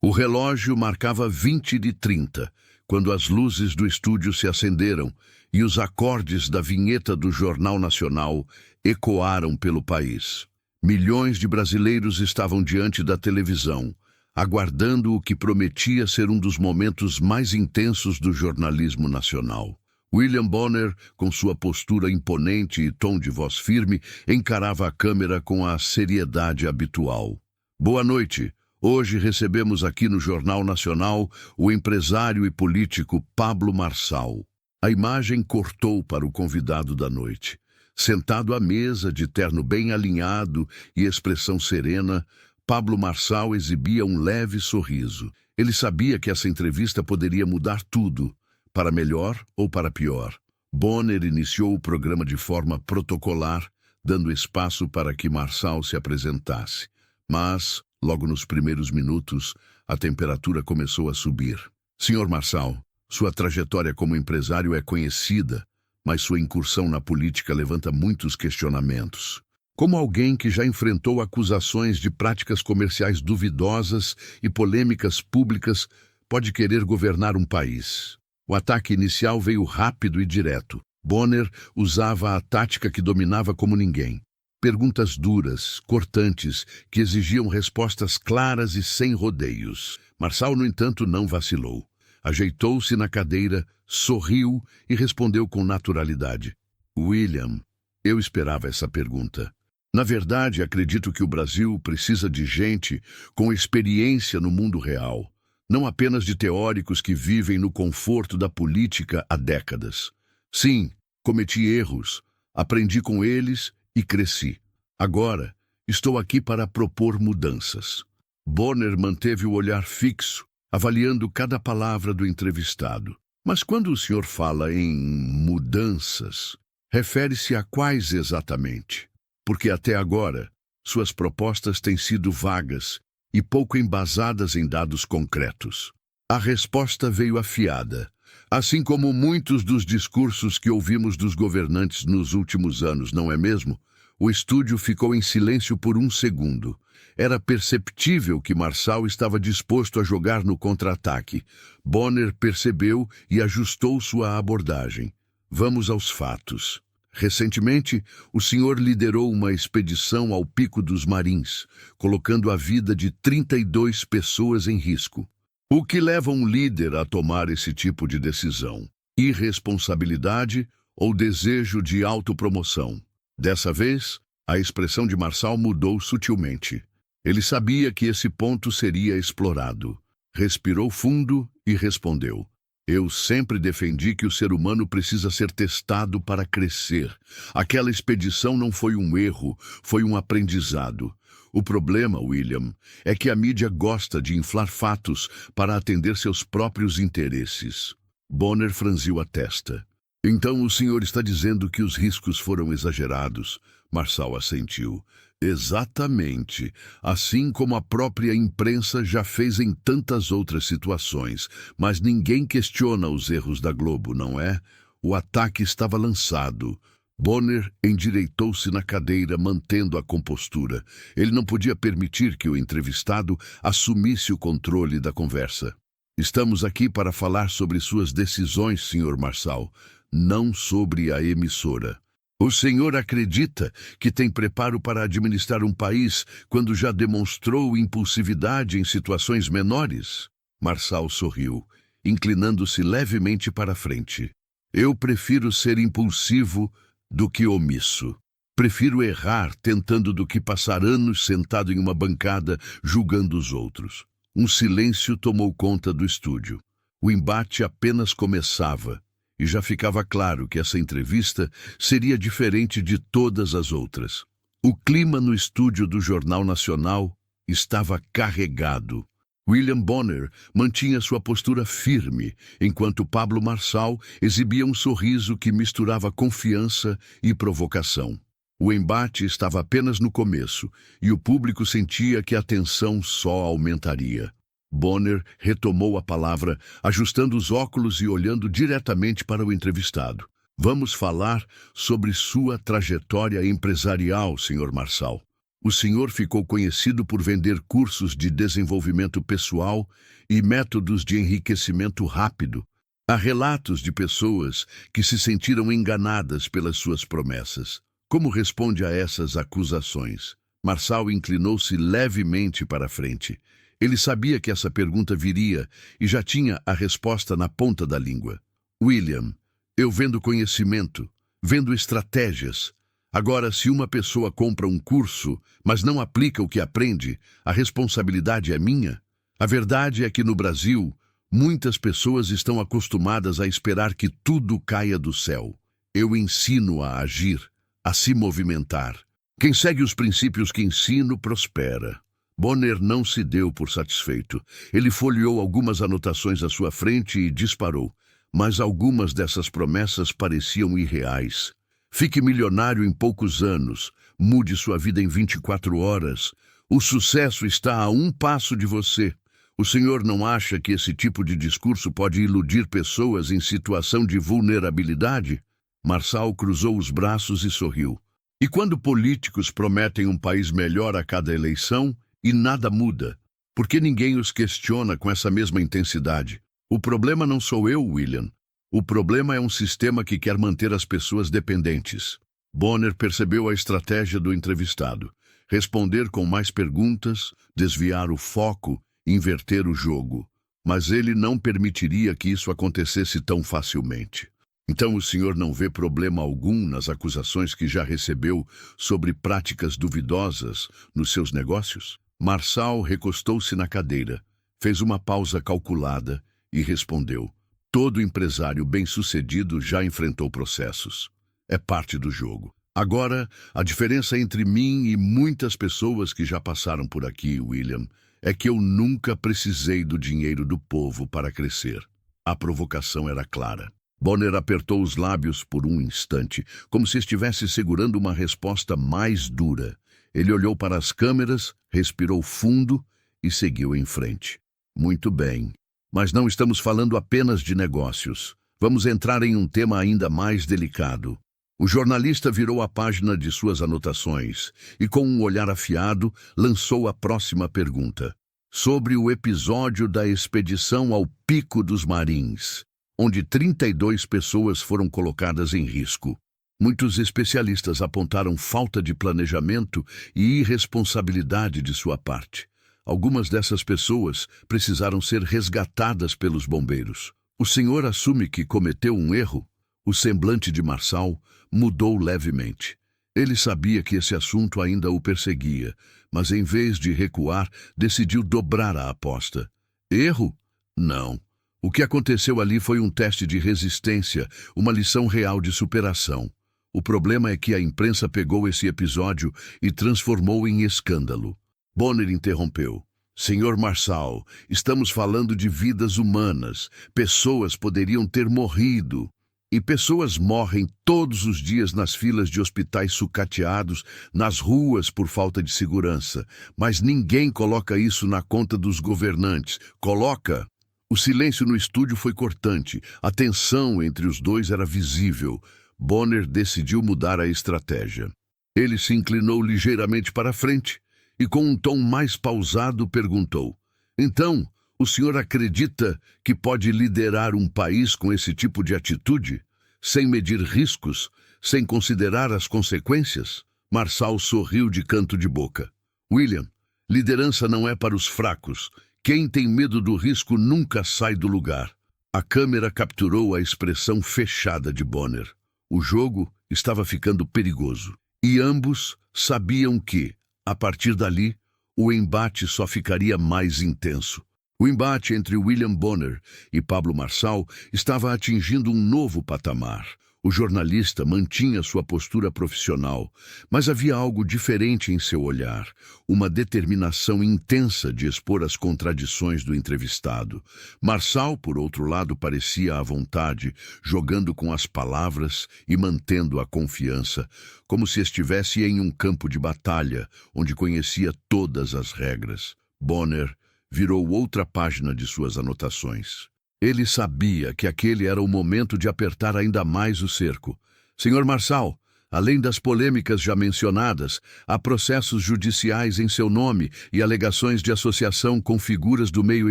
O relógio marcava 20h30, quando as luzes do estúdio se acenderam e os acordes da vinheta do Jornal Nacional ecoaram pelo país. Milhões de brasileiros estavam diante da televisão, aguardando o que prometia ser um dos momentos mais intensos do jornalismo nacional. William Bonner, com sua postura imponente e tom de voz firme, encarava a câmera com a seriedade habitual. Boa noite. Hoje recebemos aqui no Jornal Nacional o empresário e político Pablo Marçal. A imagem cortou para o convidado da noite. Sentado à mesa, de terno bem alinhado e expressão serena, Pablo Marçal exibia um leve sorriso. Ele sabia que essa entrevista poderia mudar tudo, para melhor ou para pior. Bonner iniciou o programa de forma protocolar, dando espaço para que Marçal se apresentasse. Mas, logo nos primeiros minutos, a temperatura começou a subir. Senhor Marçal, sua trajetória como empresário é conhecida, mas sua incursão na política levanta muitos questionamentos. Como alguém que já enfrentou acusações de práticas comerciais duvidosas e polêmicas públicas pode querer governar um país? O ataque inicial veio rápido e direto. Bonner usava a tática que dominava como ninguém. Perguntas duras, cortantes, que exigiam respostas claras e sem rodeios. Marçal, no entanto, não vacilou. Ajeitou-se na cadeira, sorriu e respondeu com naturalidade. William, eu esperava essa pergunta. Na verdade, acredito que o Brasil precisa de gente com experiência no mundo real, não apenas de teóricos que vivem no conforto da política há décadas. Sim, cometi erros, aprendi com eles e cresci. Agora, estou aqui para propor mudanças. Bonner manteve o olhar fixo, avaliando cada palavra do entrevistado. Mas quando o senhor fala em mudanças, refere-se a quais exatamente? Porque até agora, suas propostas têm sido vagas e pouco embasadas em dados concretos. A resposta veio afiada, assim como muitos dos discursos que ouvimos dos governantes nos últimos anos, não é mesmo? O estúdio ficou em silêncio por um segundo. Era perceptível que Marçal estava disposto a jogar no contra-ataque. Bonner percebeu e ajustou sua abordagem. Vamos aos fatos. Recentemente, o senhor liderou uma expedição ao Pico dos Marins, colocando a vida de 32 pessoas em risco. O que leva um líder a tomar esse tipo de decisão? Irresponsabilidade ou desejo de autopromoção? Dessa vez, a expressão de Marçal mudou sutilmente. Ele sabia que esse ponto seria explorado. Respirou fundo e respondeu. Eu sempre defendi que o ser humano precisa ser testado para crescer. Aquela expedição não foi um erro, foi um aprendizado. O problema, William, é que a mídia gosta de inflar fatos para atender seus próprios interesses. Bonner franziu a testa. Então o senhor está dizendo que os riscos foram exagerados? Marçal assentiu. Exatamente, assim como a própria imprensa já fez em tantas outras situações. Mas ninguém questiona os erros da Globo, não é? O ataque estava lançado. Bonner endireitou-se na cadeira, mantendo a compostura. Ele não podia permitir que o entrevistado assumisse o controle da conversa. Estamos aqui para falar sobre suas decisões, Sr. Marçal, não sobre a emissora. O senhor acredita que tem preparo para administrar um país quando já demonstrou impulsividade em situações menores? Marçal sorriu, inclinando-se levemente para a frente. Eu prefiro ser impulsivo do que omisso. Prefiro errar tentando do que passar anos sentado em uma bancada julgando os outros. Um silêncio tomou conta do estúdio. O embate apenas começava. E já ficava claro que essa entrevista seria diferente de todas as outras. O clima no estúdio do Jornal Nacional estava carregado. William Bonner mantinha sua postura firme, enquanto Pablo Marçal exibia um sorriso que misturava confiança e provocação. O embate estava apenas no começo, e o público sentia que a tensão só aumentaria. Bonner retomou a palavra, ajustando os óculos e olhando diretamente para o entrevistado. Vamos falar sobre sua trajetória empresarial, Sr. Marçal. O senhor ficou conhecido por vender cursos de desenvolvimento pessoal e métodos de enriquecimento rápido. Há relatos de pessoas que se sentiram enganadas pelas suas promessas. Como responde a essas acusações? Marçal inclinou-se levemente para a frente. Ele sabia que essa pergunta viria e já tinha a resposta na ponta da língua. William, eu vendo conhecimento, vendo estratégias. Agora, se uma pessoa compra um curso, mas não aplica o que aprende, a responsabilidade é minha? A verdade é que no Brasil, muitas pessoas estão acostumadas a esperar que tudo caia do céu. Eu ensino a agir, a se movimentar. Quem segue os princípios que ensino, prospera. Bonner não se deu por satisfeito. Ele folheou algumas anotações à sua frente e disparou. Mas algumas dessas promessas pareciam irreais. Fique milionário em poucos anos. Mude sua vida em 24 horas. O sucesso está a um passo de você. O senhor não acha que esse tipo de discurso pode iludir pessoas em situação de vulnerabilidade? Marçal cruzou os braços e sorriu. E quando políticos prometem um país melhor a cada eleição e nada muda? Por que ninguém os questiona com essa mesma intensidade? O problema não sou eu, William. O problema é um sistema que quer manter as pessoas dependentes. Bonner percebeu a estratégia do entrevistado. Responder com mais perguntas, desviar o foco, inverter o jogo. Mas ele não permitiria que isso acontecesse tão facilmente. Então o senhor não vê problema algum nas acusações que já recebeu sobre práticas duvidosas nos seus negócios? Marçal recostou-se na cadeira, fez uma pausa calculada e respondeu. Todo empresário bem-sucedido já enfrentou processos. É parte do jogo. Agora, a diferença entre mim e muitas pessoas que já passaram por aqui, William, é que eu nunca precisei do dinheiro do povo para crescer. A provocação era clara. Bonner apertou os lábios por um instante, como se estivesse segurando uma resposta mais dura. Ele olhou para as câmeras, respirou fundo e seguiu em frente. Muito bem. Mas não estamos falando apenas de negócios. Vamos entrar em um tema ainda mais delicado. O jornalista virou a página de suas anotações e, com um olhar afiado, lançou a próxima pergunta. Sobre o episódio da expedição ao Pico dos Marins, onde 32 pessoas foram colocadas em risco. Muitos especialistas apontaram falta de planejamento e irresponsabilidade de sua parte. Algumas dessas pessoas precisaram ser resgatadas pelos bombeiros. O senhor assume que cometeu um erro? O semblante de Marçal mudou levemente. Ele sabia que esse assunto ainda o perseguia, mas em vez de recuar, decidiu dobrar a aposta. Erro? Não. O que aconteceu ali foi um teste de resistência, uma lição real de superação. O problema é que a imprensa pegou esse episódio e transformou em escândalo. Bonner interrompeu. Senhor Marçal, estamos falando de vidas humanas. Pessoas poderiam ter morrido. E pessoas morrem todos os dias nas filas de hospitais sucateados, nas ruas por falta de segurança. Mas ninguém coloca isso na conta dos governantes. Coloca? O silêncio no estúdio foi cortante. A tensão entre os dois era visível. Bonner decidiu mudar a estratégia. Ele se inclinou ligeiramente para a frente e, com um tom mais pausado, perguntou. Então, o senhor acredita que pode liderar um país com esse tipo de atitude? Sem medir riscos? Sem considerar as consequências? Marçal sorriu de canto de boca. William, liderança não é para os fracos. Quem tem medo do risco nunca sai do lugar. A câmera capturou a expressão fechada de Bonner. O jogo estava ficando perigoso. E ambos sabiam que, a partir dali, o embate só ficaria mais intenso. O embate entre William Bonner e Pablo Marçal estava atingindo um novo patamar. O jornalista mantinha sua postura profissional, mas havia algo diferente em seu olhar, uma determinação intensa de expor as contradições do entrevistado. Marçal, por outro lado, parecia à vontade, jogando com as palavras e mantendo a confiança, como se estivesse em um campo de batalha, onde conhecia todas as regras. Bonner virou outra página de suas anotações. Ele sabia que aquele era o momento de apertar ainda mais o cerco. Senhor Marçal, Além das polêmicas já mencionadas, há processos judiciais em seu nome e alegações de associação com figuras do meio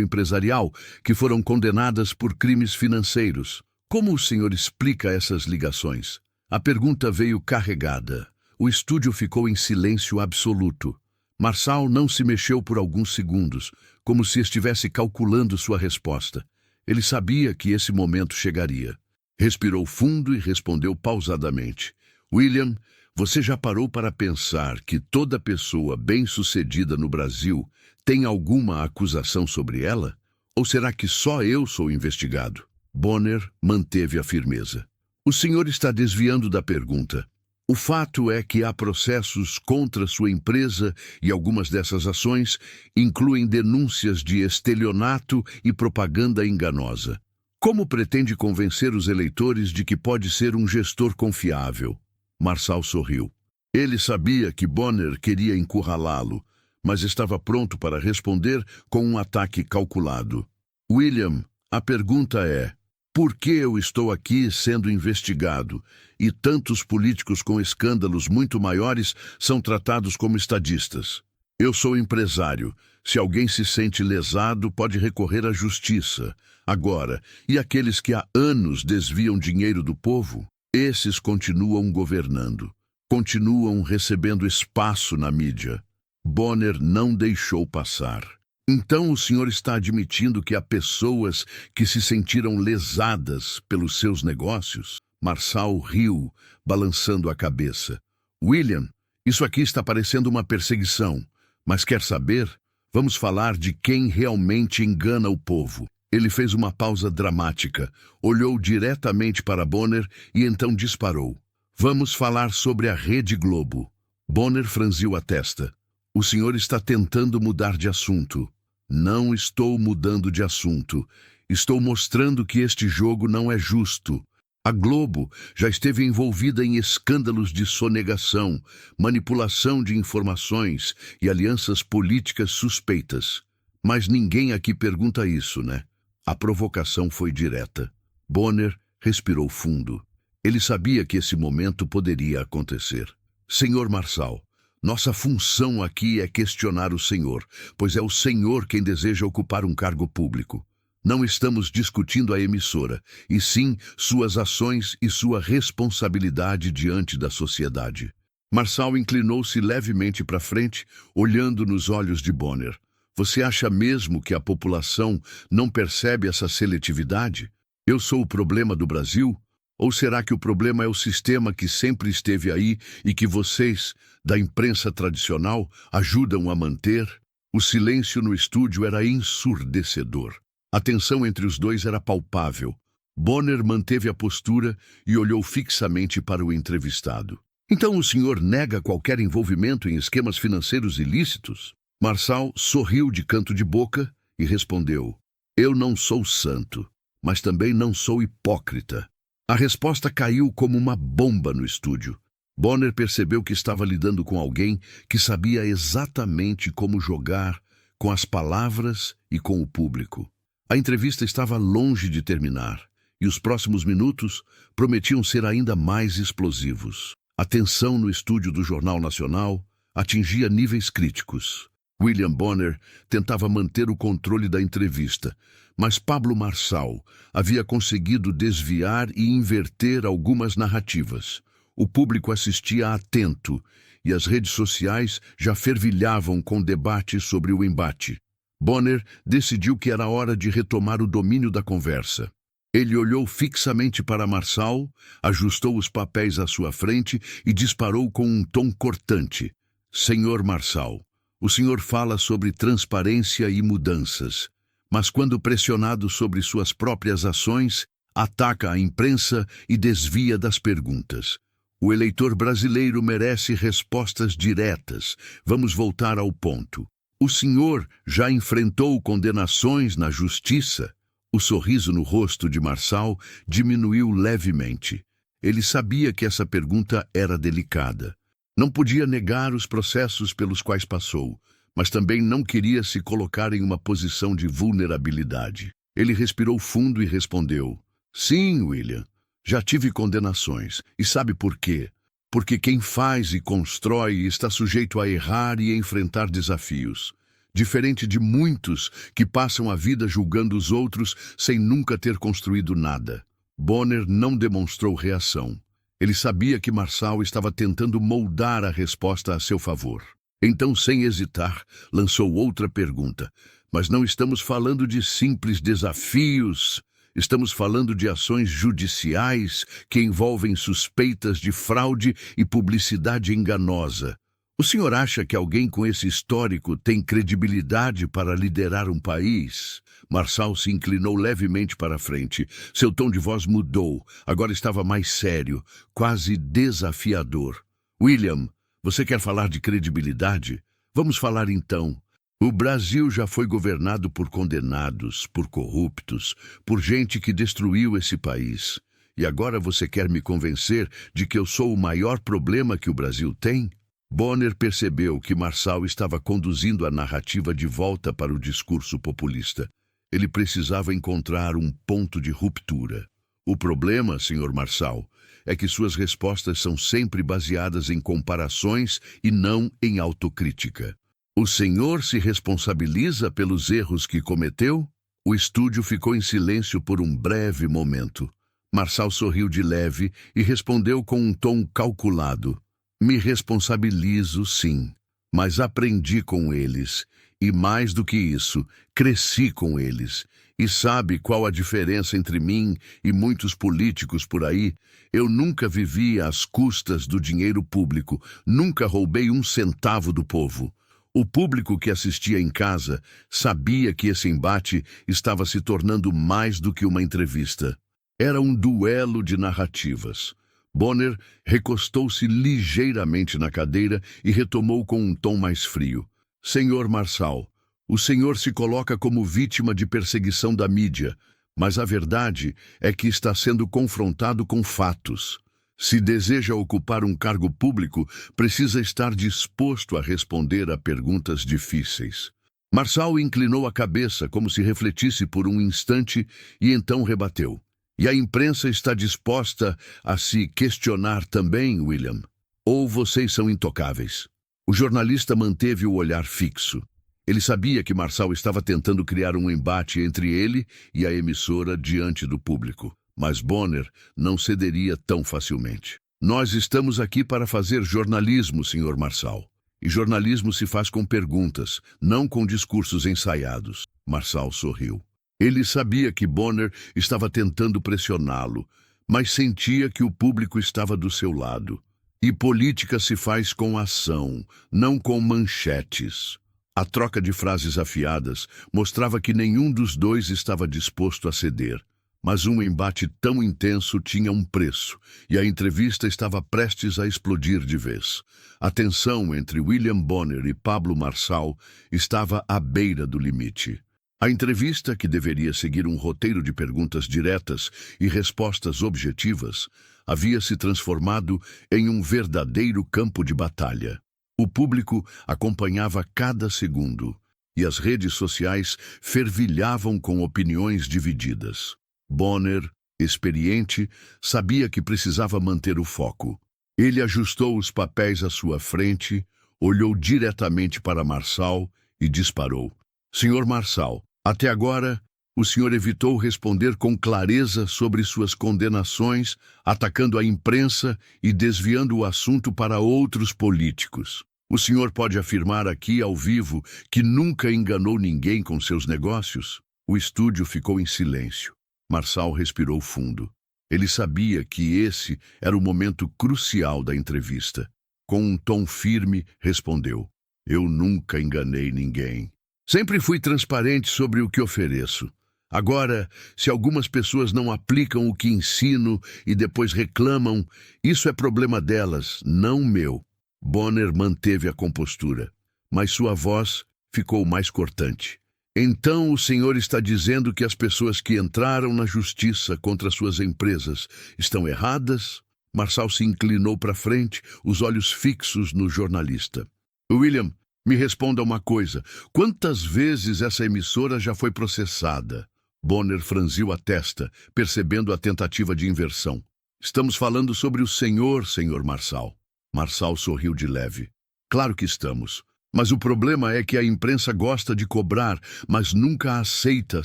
empresarial que foram condenadas por crimes financeiros. Como o senhor explica essas ligações? A pergunta veio carregada. O estúdio ficou em silêncio absoluto. Marçal não se mexeu por alguns segundos, como se estivesse calculando sua resposta. Ele sabia que esse momento chegaria. Respirou fundo e respondeu pausadamente. William, você já parou para pensar que toda pessoa bem-sucedida no Brasil tem alguma acusação sobre ela? Ou será que só eu sou investigado? Bonner manteve a firmeza. O senhor está desviando da pergunta. O fato é que há processos contra sua empresa e algumas dessas ações incluem denúncias de estelionato e propaganda enganosa. Como pretende convencer os eleitores de que pode ser um gestor confiável? Marçal sorriu. Ele sabia que Bonner queria encurralá-lo, mas estava pronto para responder com um ataque calculado. William, a pergunta é: por que eu estou aqui sendo investigado e tantos políticos com escândalos muito maiores são tratados como estadistas? Eu sou empresário. Se alguém se sente lesado, pode recorrer à justiça. Agora, e aqueles que há anos desviam dinheiro do povo? Esses continuam governando, continuam recebendo espaço na mídia. Bonner não deixou passar. Então o senhor está admitindo que há pessoas que se sentiram lesadas pelos seus negócios? Marçal riu, balançando a cabeça. William, isso aqui está parecendo uma perseguição. Mas quer saber? Vamos falar de quem realmente engana o povo. Ele fez uma pausa dramática, olhou diretamente para Bonner e então disparou. Vamos falar sobre a Rede Globo. Bonner franziu a testa. O senhor está tentando mudar de assunto. Não estou mudando de assunto. Estou mostrando que este jogo não é justo. A Globo já esteve envolvida em escândalos de sonegação, manipulação de informações e alianças políticas suspeitas. Mas ninguém aqui pergunta isso, né? A provocação foi direta. Bonner respirou fundo. Ele sabia que esse momento poderia acontecer. Senhor Marçal, nossa função aqui é questionar o senhor, pois é o senhor quem deseja ocupar um cargo público. Não estamos discutindo a emissora, e sim suas ações e sua responsabilidade diante da sociedade. Marçal inclinou-se levemente para frente, olhando nos olhos de Bonner. Você acha mesmo que a população não percebe essa seletividade? Eu sou o problema do Brasil? Ou será que o problema é o sistema que sempre esteve aí e que vocês, da imprensa tradicional, ajudam a manter? O silêncio no estúdio era ensurdecedor. A tensão entre os dois era palpável. Bonner manteve a postura e olhou fixamente para o entrevistado. Então o senhor nega qualquer envolvimento em esquemas financeiros ilícitos? Marçal sorriu de canto de boca e respondeu: eu não sou santo, mas também não sou hipócrita. A resposta caiu como uma bomba no estúdio. Bonner percebeu que estava lidando com alguém que sabia exatamente como jogar com as palavras e com o público. A entrevista estava longe de terminar, e os próximos minutos prometiam ser ainda mais explosivos. A tensão no estúdio do Jornal Nacional atingia níveis críticos. William Bonner tentava manter o controle da entrevista, mas Pablo Marçal havia conseguido desviar e inverter algumas narrativas. O público assistia atento, e as redes sociais já fervilhavam com debates sobre o embate. Bonner decidiu que era hora de retomar o domínio da conversa. Ele olhou fixamente para Marçal, ajustou os papéis à sua frente e disparou com um tom cortante. Senhor Marçal, o senhor fala sobre transparência e mudanças, mas quando pressionado sobre suas próprias ações, ataca a imprensa e desvia das perguntas. O eleitor brasileiro merece respostas diretas. Vamos voltar ao ponto. O senhor já enfrentou condenações na justiça? O sorriso no rosto de Marçal diminuiu levemente. Ele sabia que essa pergunta era delicada. Não podia negar os processos pelos quais passou, mas também não queria se colocar em uma posição de vulnerabilidade. Ele respirou fundo e respondeu: sim, William, já tive condenações. E sabe por quê? porque quem faz e constrói está sujeito a errar e a enfrentar desafios. Diferente de muitos que passam a vida julgando os outros sem nunca ter construído nada. Bonner não demonstrou reação. Ele sabia que Marçal estava tentando moldar a resposta a seu favor. Então, sem hesitar, lançou outra pergunta. Mas não estamos falando de simples desafios. Estamos falando de ações judiciais que envolvem suspeitas de fraude e publicidade enganosa. O senhor acha que alguém com esse histórico tem credibilidade para liderar um país? Marçal se inclinou levemente para a frente. Seu tom de voz mudou. Agora estava mais sério, quase desafiador. William, você quer falar de credibilidade? Vamos falar então. O Brasil já foi governado por condenados, por corruptos, por gente que destruiu esse país. E agora você quer me convencer de que eu sou o maior problema que o Brasil tem? Bonner percebeu que Marçal estava conduzindo a narrativa de volta para o discurso populista. Ele precisava encontrar um ponto de ruptura. O problema, Sr. Marçal, é que suas respostas são sempre baseadas em comparações e não em autocrítica. O senhor se responsabiliza pelos erros que cometeu? O estúdio ficou em silêncio por um breve momento. Marçal sorriu de leve e respondeu com um tom calculado. Me responsabilizo, sim, mas aprendi com eles. E mais do que isso, cresci com eles. E sabe qual a diferença entre mim e muitos políticos por aí? Eu nunca vivi às custas do dinheiro público, nunca roubei um centavo do povo. O público que assistia em casa sabia que esse embate estava se tornando mais do que uma entrevista. Era um duelo de narrativas. Bonner recostou-se ligeiramente na cadeira e retomou com um tom mais frio. Senhor Marçal, o senhor se coloca como vítima de perseguição da mídia, mas a verdade é que está sendo confrontado com fatos. Se deseja ocupar um cargo público, precisa estar disposto a responder a perguntas difíceis. Marçal inclinou a cabeça como se refletisse por um instante e então rebateu. E a imprensa está disposta a se questionar também, William? Ou vocês são intocáveis? O jornalista manteve o olhar fixo. Ele sabia que Marçal estava tentando criar um embate entre ele e a emissora diante do público. Mas Bonner não cederia tão facilmente. Nós estamos aqui para fazer jornalismo, Sr. Marçal. E jornalismo se faz com perguntas, não com discursos ensaiados. Marçal sorriu. Ele sabia que Bonner estava tentando pressioná-lo, mas sentia que o público estava do seu lado. E política se faz com ação, não com manchetes. A troca de frases afiadas mostrava que nenhum dos dois estava disposto a ceder. Mas um embate tão intenso tinha um preço, e a entrevista estava prestes a explodir de vez. A tensão entre William Bonner e Pablo Marçal estava à beira do limite. A entrevista, que deveria seguir um roteiro de perguntas diretas e respostas objetivas, havia se transformado em um verdadeiro campo de batalha. O público acompanhava cada segundo, e as redes sociais fervilhavam com opiniões divididas. Bonner, experiente, sabia que precisava manter o foco. Ele ajustou os papéis à sua frente, olhou diretamente para Marçal e disparou. Senhor Marçal, até agora, o senhor evitou responder com clareza sobre suas condenações, atacando a imprensa e desviando o assunto para outros políticos. O senhor pode afirmar aqui, ao vivo, que nunca enganou ninguém com seus negócios? O estúdio ficou em silêncio. Marçal respirou fundo. Ele sabia que esse era o momento crucial da entrevista. Com um tom firme, respondeu: Eu nunca enganei ninguém. Sempre fui transparente sobre o que ofereço. Agora, se algumas pessoas não aplicam o que ensino e depois reclamam, isso é problema delas, não meu. Bonner manteve a compostura, mas sua voz ficou mais cortante. Então o senhor está dizendo que as pessoas que entraram na justiça contra suas empresas estão erradas? Marçal se inclinou para frente, os olhos fixos no jornalista. William, me responda uma coisa. Quantas vezes essa emissora já foi processada? Bonner franziu a testa, percebendo a tentativa de inversão. Estamos falando sobre o senhor, Sr. Marçal. Marçal sorriu de leve. Claro que estamos. Mas o problema é que a imprensa gosta de cobrar, mas nunca aceita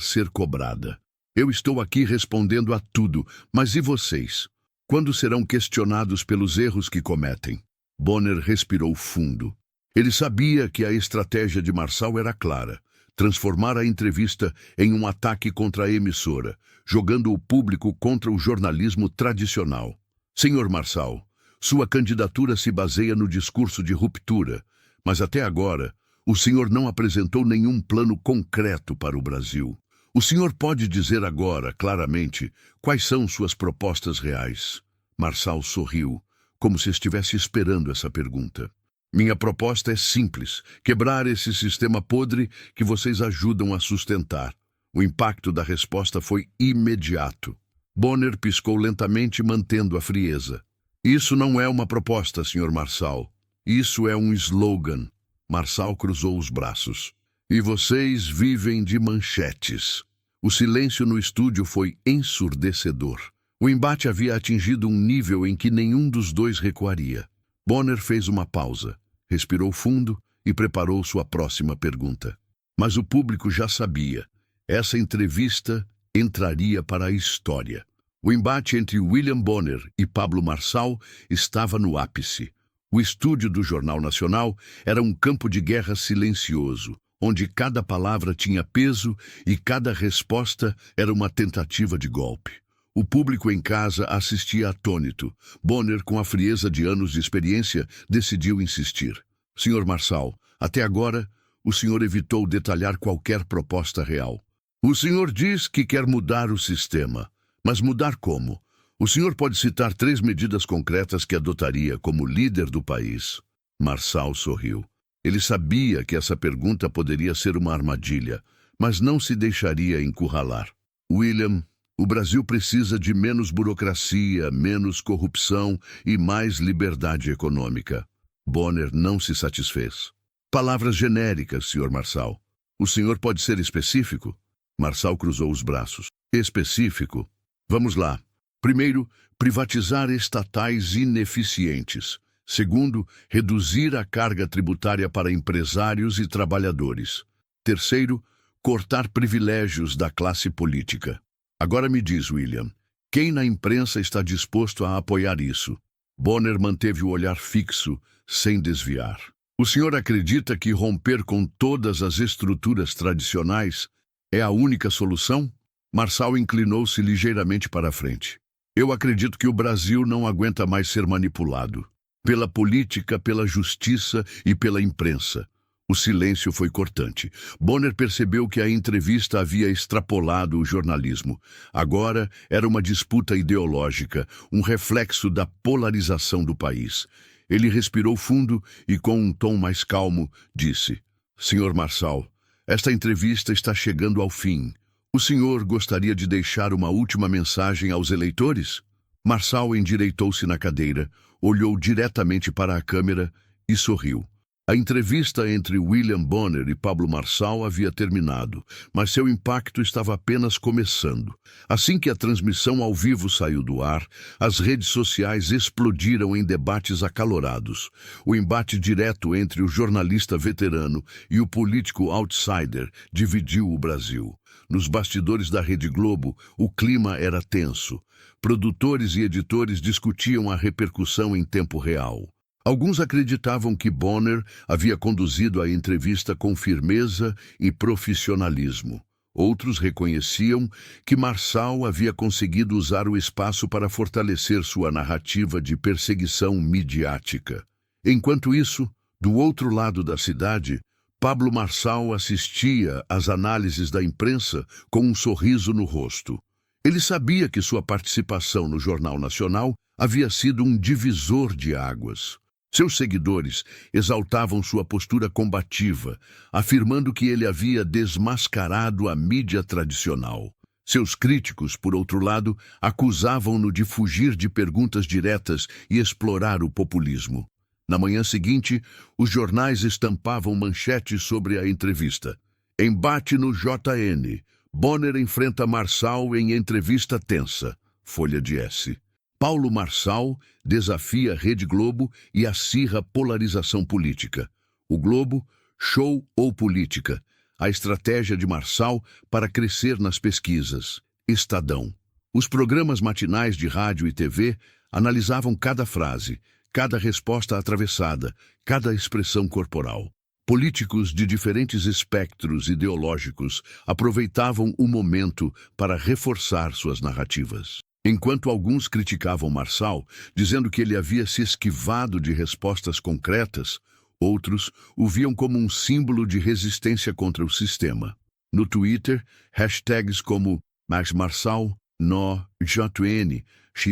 ser cobrada. Eu estou aqui respondendo a tudo, mas e vocês? Quando serão questionados pelos erros que cometem? Bonner respirou fundo. Ele sabia que a estratégia de Marçal era clara: transformar a entrevista em um ataque contra a emissora, jogando o público contra o jornalismo tradicional. Senhor Marçal, sua candidatura se baseia no discurso de ruptura, mas até agora o senhor não apresentou nenhum plano concreto para o Brasil. O senhor pode dizer agora, claramente, quais são suas propostas reais? Marçal sorriu, como se estivesse esperando essa pergunta. Minha proposta é simples: quebrar esse sistema podre que vocês ajudam a sustentar. O impacto da resposta foi imediato. Bonner piscou lentamente, mantendo a frieza. Isso não é uma proposta, Sr. Marçal. Isso é um slogan. Marçal cruzou os braços. E vocês vivem de manchetes. O silêncio no estúdio foi ensurdecedor. O embate havia atingido um nível em que nenhum dos dois recuaria. Bonner fez uma pausa, respirou fundo e preparou sua próxima pergunta. Mas o público já sabia. Essa entrevista entraria para a história. O embate entre William Bonner e Pablo Marçal estava no ápice. O estúdio do Jornal Nacional era um campo de guerra silencioso, onde cada palavra tinha peso e cada resposta era uma tentativa de golpe. O público em casa assistia atônito. Bonner, com a frieza de anos de experiência, decidiu insistir. Sr. Marçal, até agora, o senhor evitou detalhar qualquer proposta real. O senhor diz que quer mudar o sistema, mas mudar como? O senhor pode citar 3 medidas concretas que adotaria como líder do país? Marçal sorriu. Ele sabia que essa pergunta poderia ser uma armadilha, mas não se deixaria encurralar. William, o Brasil precisa de menos burocracia, menos corrupção e mais liberdade econômica. Bonner não se satisfez. Palavras genéricas, Sr. Marçal. O senhor pode ser específico? Marçal cruzou os braços. Específico? Vamos lá. Primeiro, privatizar estatais ineficientes. Segundo, reduzir a carga tributária para empresários e trabalhadores. Terceiro, cortar privilégios da classe política. Agora me diz, William, quem na imprensa está disposto a apoiar isso? Bonner manteve o olhar fixo, sem desviar. O senhor acredita que romper com todas as estruturas tradicionais é a única solução? Marçal inclinou-se ligeiramente para a frente. Eu acredito que o Brasil não aguenta mais ser manipulado. Pela política, pela justiça e pela imprensa. O silêncio foi cortante. Bonner percebeu que a entrevista havia extrapolado o jornalismo. Agora era uma disputa ideológica, um reflexo da polarização do país. Ele respirou fundo e, com um tom mais calmo, disse: Sr. Marçal, esta entrevista está chegando ao fim. O senhor gostaria de deixar uma última mensagem aos eleitores? Marçal endireitou-se na cadeira, olhou diretamente para a câmera e sorriu. A entrevista entre William Bonner e Pablo Marçal havia terminado, mas seu impacto estava apenas começando. Assim que a transmissão ao vivo saiu do ar, as redes sociais explodiram em debates acalorados. O embate direto entre o jornalista veterano e o político outsider dividiu o Brasil. Nos bastidores da Rede Globo, o clima era tenso. Produtores e editores discutiam a repercussão em tempo real. Alguns acreditavam que Bonner havia conduzido a entrevista com firmeza e profissionalismo. Outros reconheciam que Marçal havia conseguido usar o espaço para fortalecer sua narrativa de perseguição midiática. Enquanto isso, do outro lado da cidade, Pablo Marçal assistia às análises da imprensa com um sorriso no rosto. Ele sabia que sua participação no Jornal Nacional havia sido um divisor de águas. Seus seguidores exaltavam sua postura combativa, afirmando que ele havia desmascarado a mídia tradicional. Seus críticos, por outro lado, acusavam-no de fugir de perguntas diretas e explorar o populismo. Na manhã seguinte, os jornais estampavam manchetes sobre a entrevista. Embate no JN. Bonner enfrenta Marçal em entrevista tensa. Folha de S. Paulo Marçal desafia a Rede Globo e acirra polarização política. O Globo, show ou política? A estratégia de Marçal para crescer nas pesquisas. Estadão. Os programas matinais de rádio e TV analisavam cada frase, cada resposta atravessada, cada expressão corporal. Políticos de diferentes espectros ideológicos aproveitavam o momento para reforçar suas narrativas. Enquanto alguns criticavam Marçal, dizendo que ele havia se esquivado de respostas concretas, outros o viam como um símbolo de resistência contra o sistema. No Twitter, hashtags como Max Marçal, No, JN,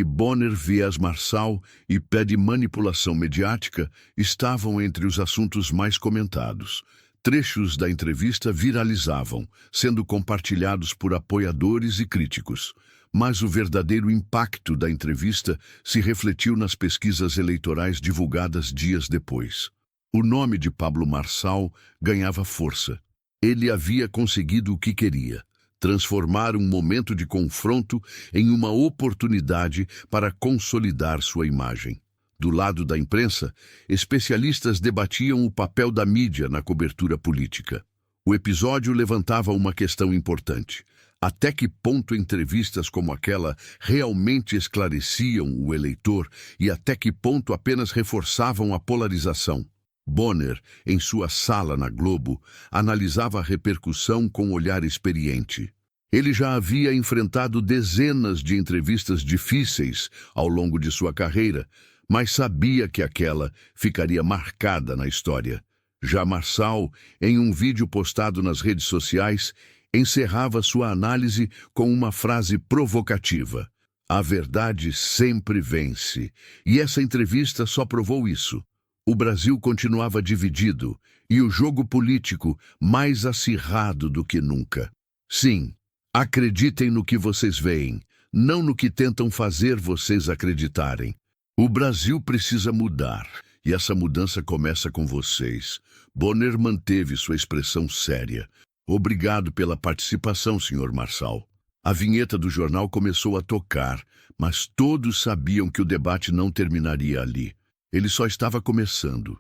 Bonner viés Marçal e pé de manipulação mediática estavam entre os assuntos mais comentados. Trechos da entrevista viralizavam, sendo compartilhados por apoiadores e críticos. Mas o verdadeiro impacto da entrevista se refletiu nas pesquisas eleitorais divulgadas dias depois. O nome de Pablo Marçal ganhava força. Ele havia conseguido o que queria: transformar um momento de confronto em uma oportunidade para consolidar sua imagem. Do lado da imprensa, especialistas debatiam o papel da mídia na cobertura política. O episódio levantava uma questão importante: até que ponto entrevistas como aquela realmente esclareciam o eleitor e até que ponto apenas reforçavam a polarização? Bonner, em sua sala na Globo, analisava a repercussão com um olhar experiente. Ele já havia enfrentado dezenas de entrevistas difíceis ao longo de sua carreira, mas sabia que aquela ficaria marcada na história. Já Marçal, em um vídeo postado nas redes sociais, encerrava sua análise com uma frase provocativa: "A verdade sempre vence." E essa entrevista só provou isso. O Brasil continuava dividido e o jogo político mais acirrado do que nunca. Sim, acreditem no que vocês veem, não no que tentam fazer vocês acreditarem. O Brasil precisa mudar, e essa mudança começa com vocês. Bonner manteve sua expressão séria. Obrigado pela participação, Sr. Marçal. A vinheta do jornal começou a tocar, mas todos sabiam que o debate não terminaria ali. Ele só estava começando.